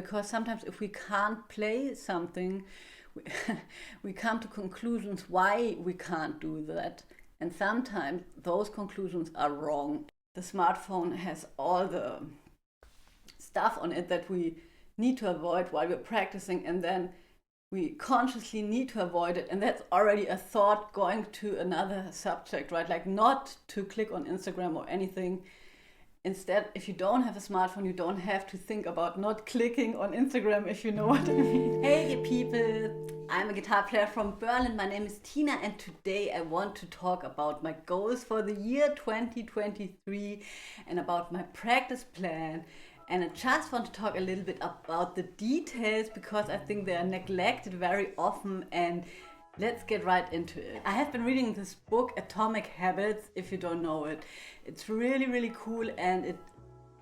Because sometimes if we can't play something, we come to conclusions why we can't do that. And sometimes those conclusions are wrong. The smartphone has all the stuff on it that we need to avoid while we're practicing, and then we consciously need to avoid it, and that's already a thought going to another subject, right? Like not to click on Instagram or anything. Instead, if you don't have a smartphone, you don't have to think about not clicking on Instagram, if you know what I mean. Hey people, I'm a guitar player from Berlin. My name is Tina, and today I want to talk about my goals for the year 2023 and about my practice plan. And I just want to talk a little bit about the details because I think they are neglected very often, and let's get right into it. I have been reading this book, Atomic Habits, if you don't know it. It's really, really cool, and it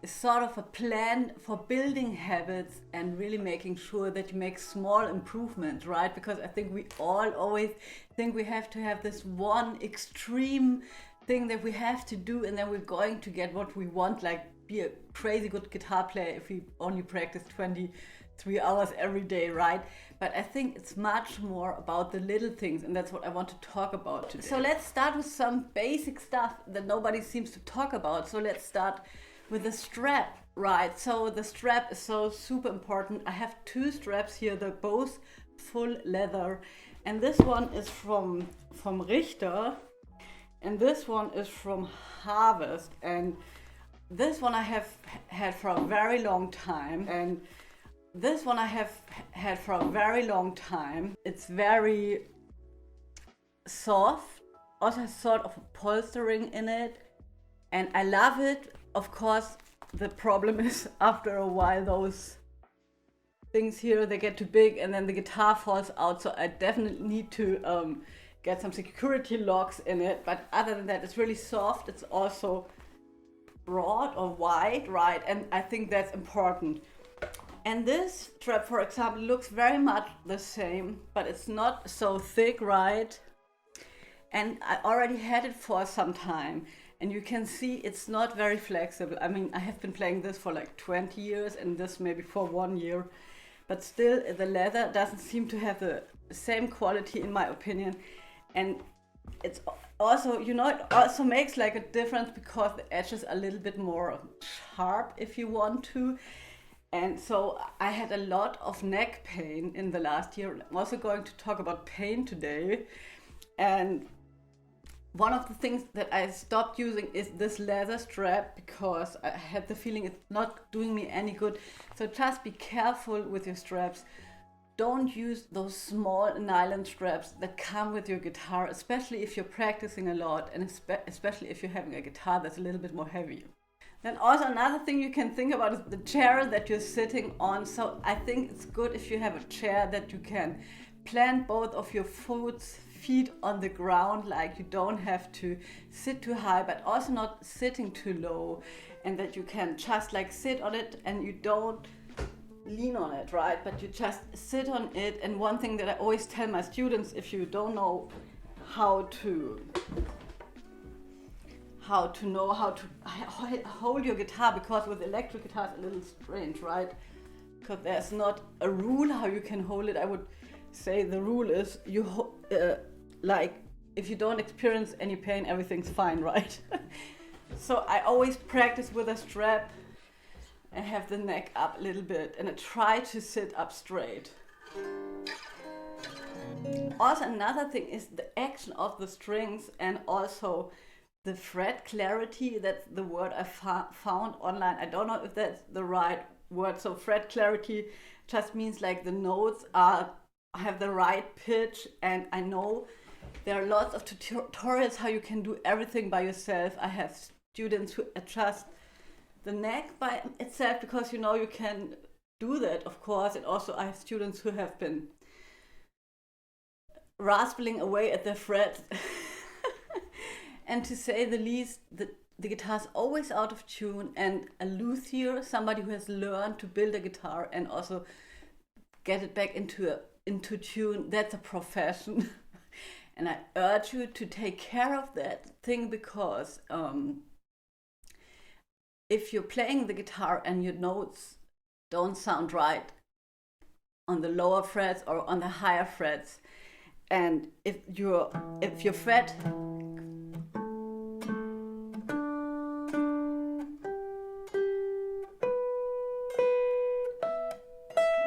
is sort of a plan for building habits and really making sure that you make small improvements, right? Because I think we all always think we have to have this one extreme thing that we have to do, and then we're going to get what we want, like be a crazy good guitar player if we only practice 23 hours every day, right? But I think it's much more about the little things, and that's what I want to talk about today. So let's start with some basic stuff that nobody seems to talk about. So let's start with the strap, right? So the strap is so super important. I have two straps here, they're both full leather, and this one is from Richter, and this one is from Harvest, and this one I have had for a very long time, and this one I have had for a very long time. It's very soft, also has sort of upholstering in it, and I love it. Of course, the problem is after a while those things here, they get too big and then the guitar falls out, so I definitely need to get some security locks in it. But other than that, it's really soft. It's also broad or wide, right? And I think that's important. And this strap, for example, looks very much the same, but it's not so thick, right? And I already had it for some time, and you can see it's not very flexible. I mean, I have been playing this for like 20 years and this maybe for 1 year, but still the leather doesn't seem to have the same quality in my opinion. And it's also, you know, it also makes like a difference because the edges are a little bit more sharp if you want to. And so I had a lot of neck pain in the last year. I'm also going to talk about pain today. And one of the things that I stopped using is this leather strap because I had the feeling it's not doing me any good. So just be careful with your straps. Don't use those small nylon straps that come with your guitar, especially if you're practicing a lot, and especially if you're having a guitar that's a little bit more heavy. Then also another thing you can think about is the chair that you're sitting on. So I think it's good if you have a chair that you can plant both of your feet on the ground, like you don't have to sit too high, but also not sitting too low, and that you can just like sit on it and you don't lean on it, right? But you just sit on it. And one thing that I always tell my students, if you don't know how to hold your guitar, because with electric guitar it's a little strange, right? Because there's not a rule how you can hold it. I would say the rule is you like if you don't experience any pain, everything's fine, right? So I always practice with a strap and have the neck up a little bit, and I try to sit up straight. Also another thing is the action of the strings, and also the fret clarity. That's the word I found online. I don't know if that's the right word. So fret clarity just means like the notes have the right pitch, and I know there are lots of tutorials how you can do everything by yourself. I have students who adjust the neck by itself because, you know, you can do that, of course. And also I have students who have been rasping away at their frets. And to say the least, the guitar is always out of tune, and a luthier, somebody who has learned to build a guitar and also get it back into tune, that's a profession. And I urge you to take care of that thing, because if you're playing the guitar and your notes don't sound right on the lower frets or on the higher frets. And if your fret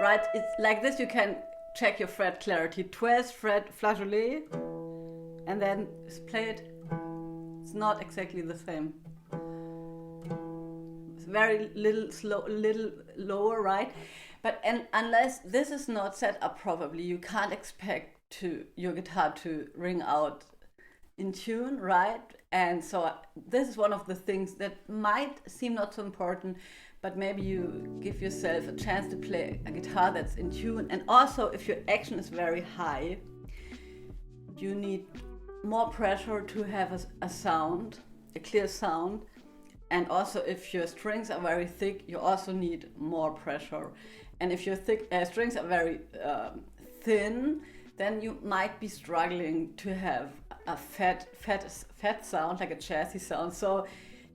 right, it's like this, you can check your fret clarity. 12th fret flageolet, and then play it. It's not exactly the same. It's very little lower, right? But unless this is not set up properly, you can't expect your guitar to ring out in tune, right? And so this is one of the things that might seem not so important, but maybe you give yourself a chance to play a guitar that's in tune. And also, if your action is very high, you need more pressure to have a sound, a clear sound. And also, if your strings are very thick, you also need more pressure. And if your strings are very thin, then you might be struggling to have a fat sound, like a jazzy sound. So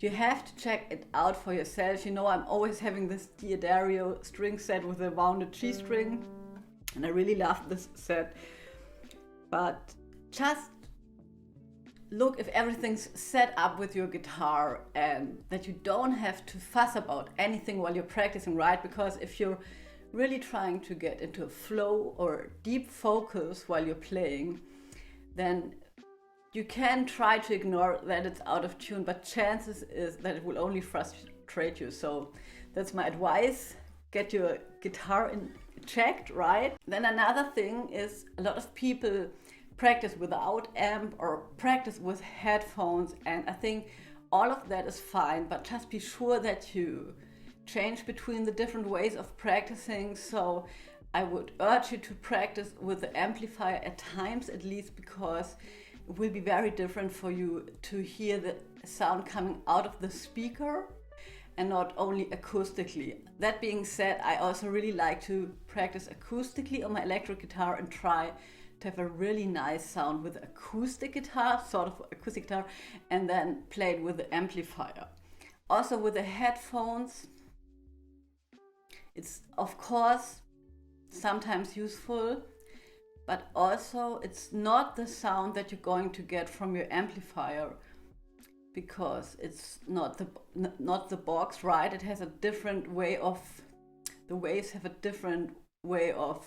you have to check it out for yourself. You know, I'm always having this Diodario string set with a wounded G string, and I really love this set. But just look if everything's set up with your guitar and that you don't have to fuss about anything while you're practicing, right? Because if you're really trying to get into a flow or deep focus while you're playing, then you can try to ignore that it's out of tune, but chances is that it will only frustrate you. So that's my advice. Get your guitar checked, right? Then another thing is a lot of people practice without amp or practice with headphones, and I think all of that is fine, but just be sure that you change between the different ways of practicing. So I would urge you to practice with the amplifier at times at least, because it will be very different for you to hear the sound coming out of the speaker and not only acoustically. That being said, I also really like to practice acoustically on my electric guitar and try to have a really nice sound with acoustic guitar, sort of acoustic guitar, and then play it with the amplifier. Also with the headphones, it's of course sometimes useful, but also it's not the sound that you're going to get from your amplifier, because it's not the box, right? It has a different way of, the waves have a different way of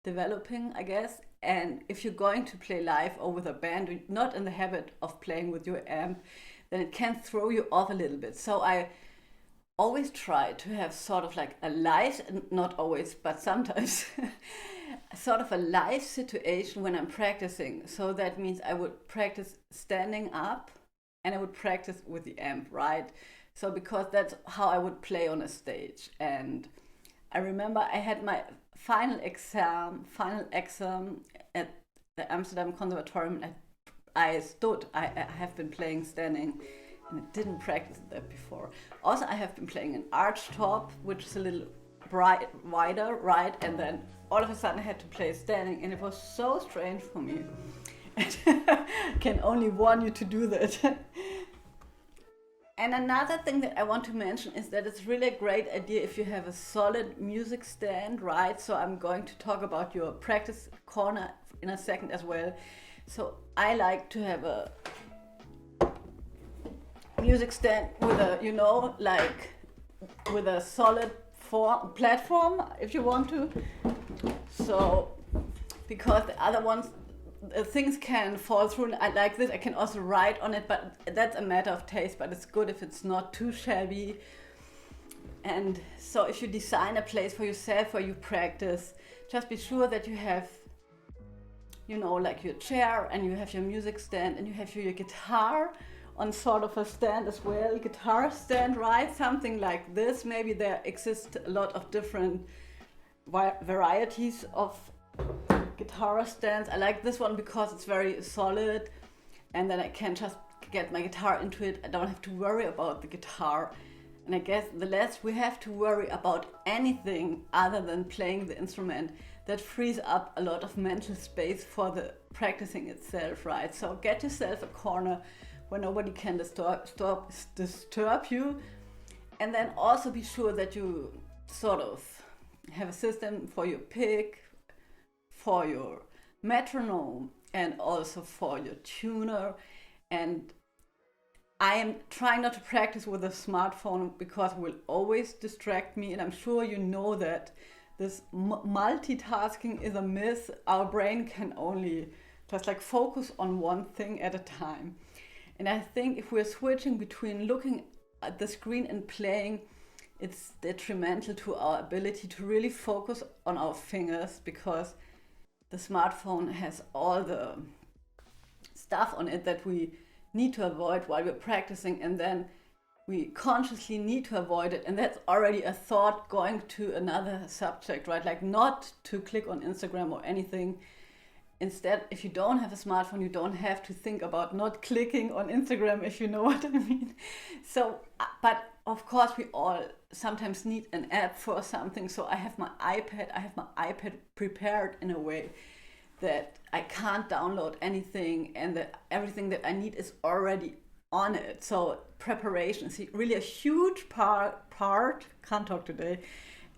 developing, I guess. And if you're going to play live or with a band, you're not in the habit of playing with your amp, then it can throw you off a little bit. So I always try to have sort of like a live, not always, but sometimes, sort of a live situation when I'm practicing. So that means I would practice standing up and I would practice with the amp, right? So because that's how I would play on a stage. And I remember I had my final exam at the Amsterdam Conservatorium. I have been playing standing, and I didn't practice that before. Also, I have been playing an arch top, which is a little wider, right? And then all of a sudden I had to play standing, and it was so strange for me. I can only warn you to do that. And another thing that I want to mention is that it's really a great idea if you have a solid music stand, right? So I'm going to talk about your practice corner in a second as well. So I like to have a music stand with a, you know, like with a solid platform, if you want to. So, because the other ones, things can fall through, and I like this. I can also write on it, but that's a matter of taste, but it's good if it's not too shabby. And so if you design a place for yourself where you practice, just be sure that you have, you know, like your chair, and you have your music stand, and you have your guitar on sort of a stand as well, guitar stand, right? Something like this. Maybe there exist a lot of different varieties of guitar stands. I like this one because it's very solid, and then I can just get my guitar into it. I don't have to worry about the guitar. And I guess the less we have to worry about anything other than playing the instrument, that frees up a lot of mental space for the practicing itself, right? So get yourself a corner where nobody can disturb you. And then also be sure that you sort of have a system for your pick, for your metronome, and also for your tuner. And I am trying not to practice with a smartphone because it will always distract me, and I'm sure you know that this multitasking is a myth. Our brain can only just like focus on one thing at a time. And I think if we're switching between looking at the screen and playing, it's detrimental to our ability to really focus on our fingers, because the smartphone has all the stuff on it that we need to avoid while we're practicing, and then we consciously need to avoid it, and that's already a thought going to another subject, right? Like not to click on Instagram or anything. Instead, if you don't have a smartphone, you don't have to think about not clicking on Instagram, if you know what I mean. So, but of course we all sometimes need an app for something. So I have my iPad prepared in a way that I can't download anything, and that everything that I need is already on it. So preparation is really a huge part, can't talk today,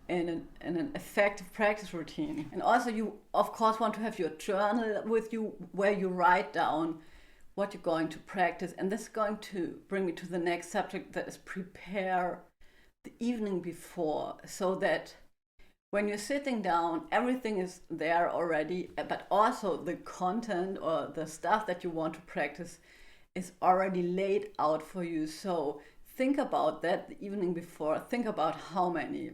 in an effective practice routine. And also you of course want to have your journal with you where you write down what you're going to practice. And this is going to bring me to the next subject, that is prepare the evening before, so that when you're sitting down, everything is there already, but also the content or the stuff that you want to practice is already laid out for you. So think about that the evening before. Think about how many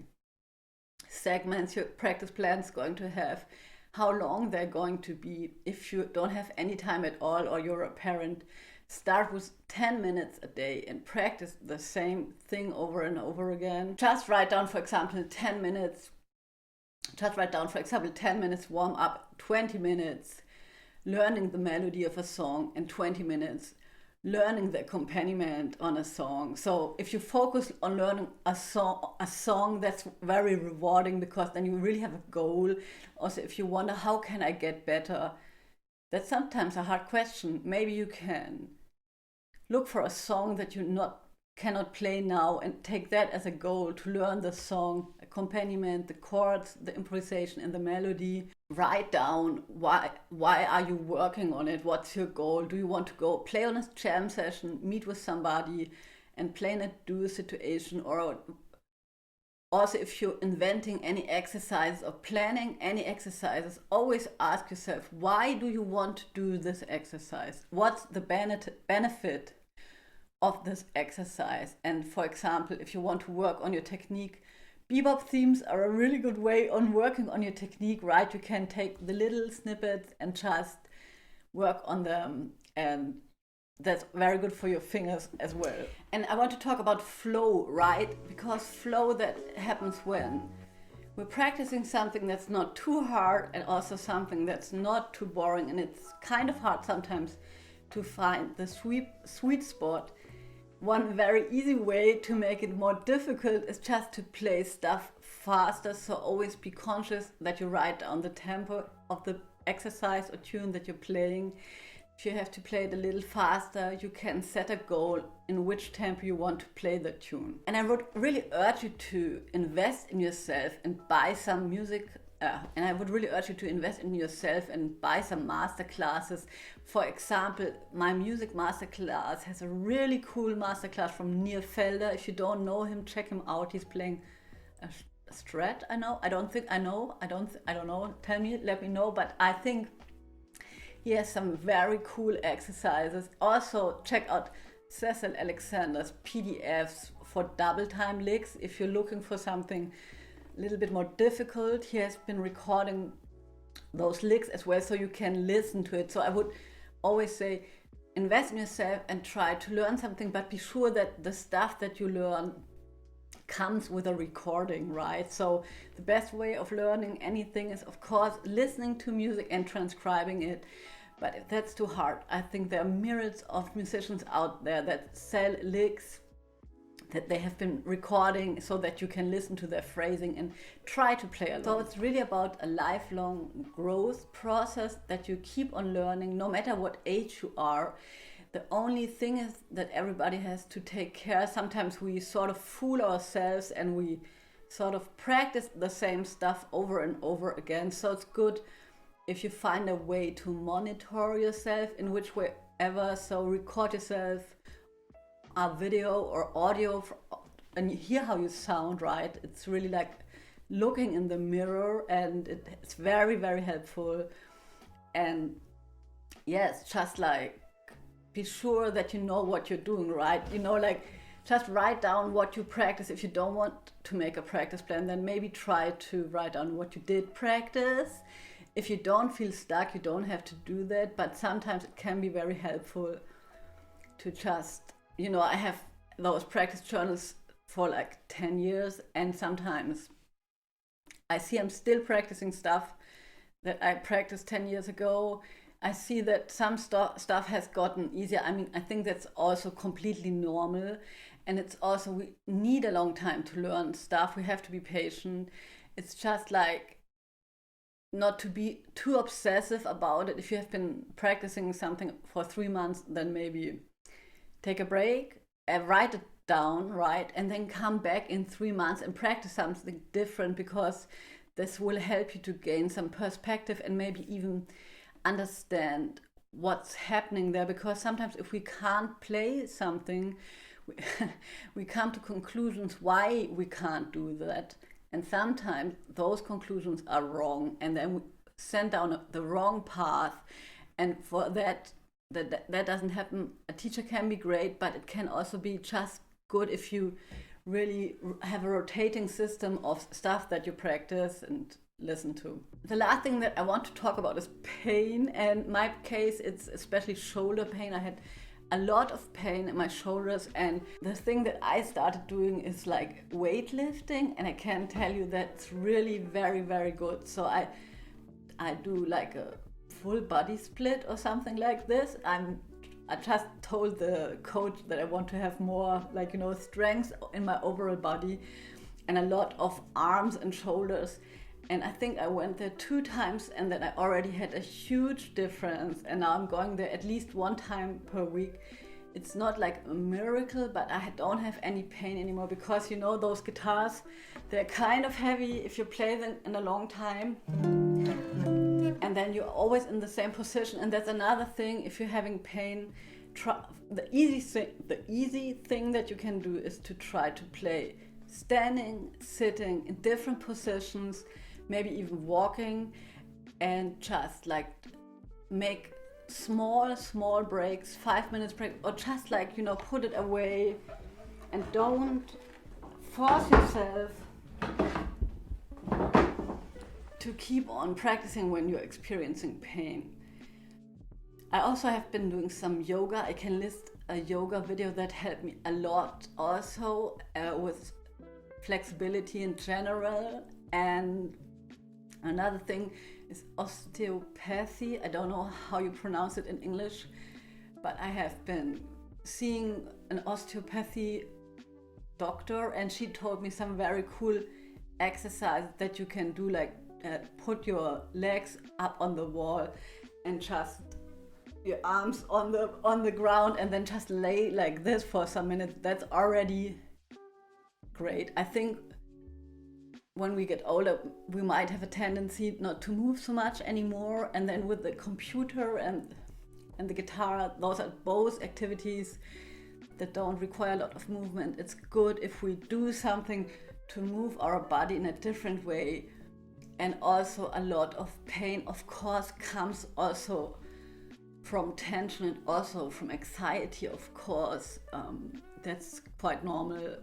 segments your practice plan is going to have, how long they're going to be. If you don't have any time at all, or you're a parent, start with 10 minutes a day and practice the same thing over and over again. Just write down, for example, 10 minutes. Just write down, for example, 10 minutes warm up, 20 minutes learning the melody of a song, and 20 minutes learning the accompaniment on a song. So if you focus on learning a song, that's very rewarding, because then you really have a goal. Also, if you wonder, how can I get better? That's sometimes a hard question. Maybe you can look for a song that you cannot play now, and take that as a goal to learn the song, accompaniment, the chords, the improvisation, and the melody. Write down why are you working on it? What's your goal? Do you want to go play on a jam session, meet with somebody, and play in a duo situation? Or also, if you're inventing any exercises or planning any exercises, always ask yourself, why do you want to do this exercise? What's the benefit of this exercise? And for example, if you want to work on your technique, bebop themes are a really good way on working on your technique, right? You can take the little snippets and just work on them, and that's very good for your fingers as well. And I want to talk about flow, right? Because flow, that happens when we're practicing something that's not too hard, and also something that's not too boring. And it's kind of hard sometimes to find the sweet spot. One very easy way to make it more difficult is just to play stuff faster. So always be conscious that you write down the tempo of the exercise or tune that you're playing. If you have to play it a little faster, you can set a goal in which tempo you want to play the tune. And I would really urge you to invest in yourself and buy some music. And I would really urge you to invest in yourself and buy some master classes. For example, my music master class has a really cool master class from Neil Felder. If you don't know him, check him out. He's playing a strat. I don't know. Tell me, let me know. But I think he has some very cool exercises. Also, check out Cecil Alexander's PDFs for double time licks. If you're looking for something a little bit more difficult, he has been recording those licks as well, so you can listen to it. So I would always say, invest in yourself and try to learn something, but be sure that the stuff that you learn comes with a recording, right? So the best way of learning anything is, of course, listening to music and transcribing it. But if that's too hard, I think there are myriads of musicians out there that sell licks that they have been recording, so that you can listen to their phrasing and try to play along. So it's really about a lifelong growth process that you keep on learning, no matter what age you are. The only thing is that everybody has to take care. Sometimes we sort of fool ourselves and we sort of practice the same stuff over and over again. So it's good if you find a way to monitor yourself in which way ever. So record yourself a video or audio and you hear how you sound, right? It's really like looking in the mirror, and it's very, very helpful. And yes, just like be sure that you know what you're doing, right? You know, like just write down what you practice. If you don't want to make a practice plan, then maybe try to write down what you did practice. If you don't feel stuck, you don't have to do that, but sometimes it can be very helpful to just, you know, I have those practice journals for like 10 years, and sometimes I see I'm still practicing stuff that I practiced 10 years ago. I see that some stuff has gotten easier. I mean, I think that's also completely normal. And it's also, we need a long time to learn stuff. We have to be patient. It's just like not to be too obsessive about it. If you have been practicing something for 3 months, then maybe take a break, write it down, right? And then come back in 3 months and practice something different, because this will help you to gain some perspective and maybe even understand what's happening there. Because sometimes if we can't play something, we come to conclusions why we can't do that. And sometimes those conclusions are wrong, and then we send down the wrong path. And for that doesn't happen. A teacher can be great, but it can also be just good if you really have a rotating system of stuff that you practice and listen to. The last thing that I want to talk about is pain. And in my case, it's especially shoulder pain. I had a lot of pain in my shoulders, and the thing that I started doing is like weightlifting, and I can tell you that's really very, very good. So I do like a full body split or something like this. I just told the coach that I want to have more, like, you know, strength in my overall body and a lot of arms and shoulders. And I think I went there 2 times, and then I already had a huge difference. And now I'm going there at least 1 time per week. It's not like a miracle, but I don't have any pain anymore, because, you know, those guitars, they're kind of heavy if you play them in a long time. And then you're always in the same position. And that's another thing. If you're having pain, the easy thing that you can do is to try to play standing, sitting in different positions, maybe even walking, and just like make small breaks, 5 minutes break, or just like, you know, put it away, and don't force yourself to keep on practicing when you're experiencing pain. I also have been doing some yoga. I can list a yoga video that helped me a lot also with flexibility in general. And another thing is osteopathy. I don't know how you pronounce it in English, but I have been seeing an osteopathy doctor, and she told me some very cool exercises that you can do, like put your legs up on the wall and just your arms on the ground, and then just lay like this for some minutes. That's already great. I think when we get older, we might have a tendency not to move so much anymore. And then with the computer and the guitar, those are both activities that don't require a lot of movement. It's good if we do something to move our body in a different way. And also a lot of pain, of course, comes also from tension and also from anxiety, of course. That's quite normal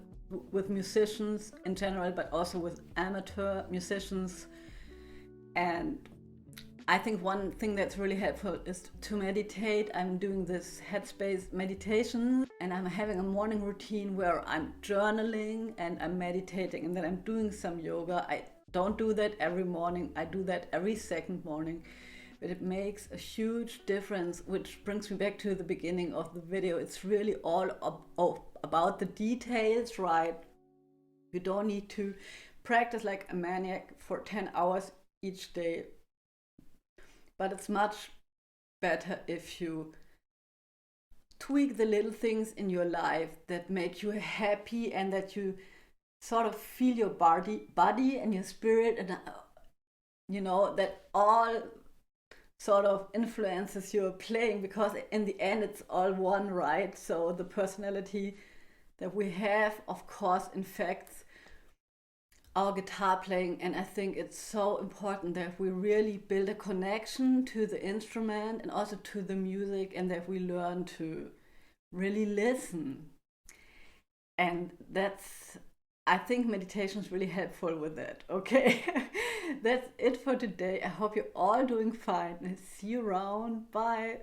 with musicians in general, but also with amateur musicians. And I think one thing that's really helpful is to meditate. I'm doing this headspace meditation, and I'm having a morning routine where I'm journaling and I'm meditating, and then I'm doing some yoga. I don't do that every morning. I do that every second morning, but it makes a huge difference, which brings me back to the beginning of the video. It's really all about the details, right? You don't need to practice like a maniac for 10 hours each day, but it's much better if you tweak the little things in your life that make you happy and that you sort of feel your body and your spirit, and that all sort of influences you're playing, because in the end it's all one, right? So the personality that we have, of course, infects our guitar playing, and I think it's so important that we really build a connection to the instrument and also to the music, and that we learn to really listen. And I think meditation is really helpful with that. Okay, that's it for today. I hope you're all doing fine, and see you around. Bye.